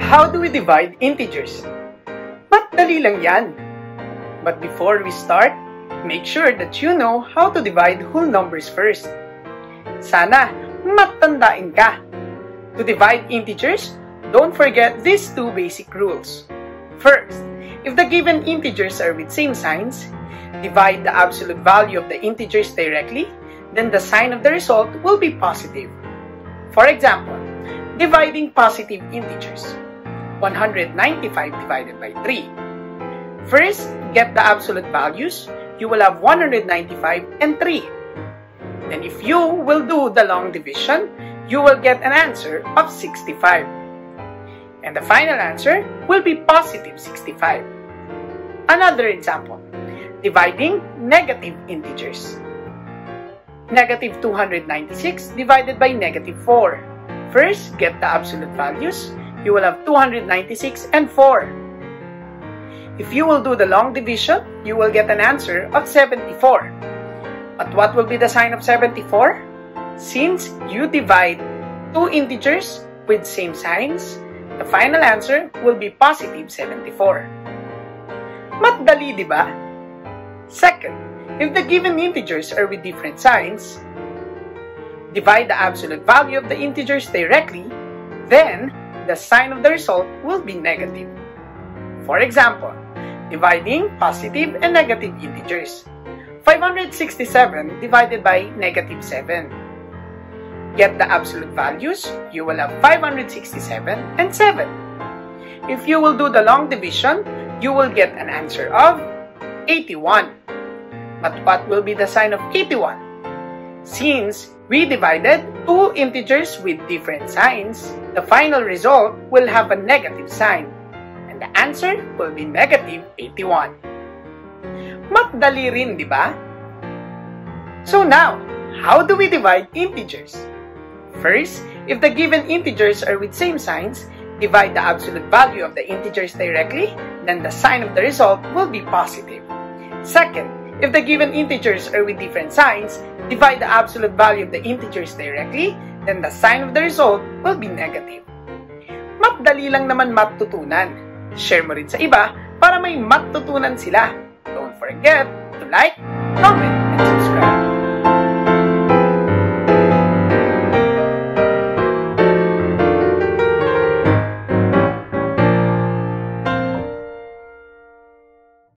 How do we divide integers? Madali lang yan. But before we start, make sure that you know how to divide whole numbers first. Sana matandain ka. To divide integers, don't forget these two basic rules. First, if the given integers are with same signs, divide the absolute value of the integers directly, then the sign of the result will be positive. For example, dividing positive integers. 195 divided by 3. First, get the absolute values. You will have 195 and 3. Then if you will do the long division, you will get an answer of 65. And the final answer will be positive 65. Another example, dividing negative integers. Negative 296 divided by negative 4. First, get the absolute values. You will have 296 and 4. If you will do the long division, you will get an answer of 74. But what will be the sign of 74? Since you divide two integers with same signs, the final answer will be positive 74. Madali, di ba? Second, if the given integers are with different signs, divide the absolute value of the integers directly, then the sign of the result will be negative. For example, dividing positive and negative integers. 567 divided by negative 7. Get the absolute values, you will have 567 and 7. If you will do the long division, you will get an answer of 81. But what will be the sign of 81? Since we divided two integers with different signs, the final result will have a negative sign, and the answer will be negative 81. Madali rin, di ba? So now, how do we divide integers? First, if the given integers are with same signs, divide the absolute value of the integers directly, then the sign of the result will be positive. Second, if the given integers are with different signs, divide the absolute value of the integers directly, then the sign of the result will be negative. Madali lang naman matutunan. Share mo rin sa iba para may matutunan sila. Don't forget to like, comment,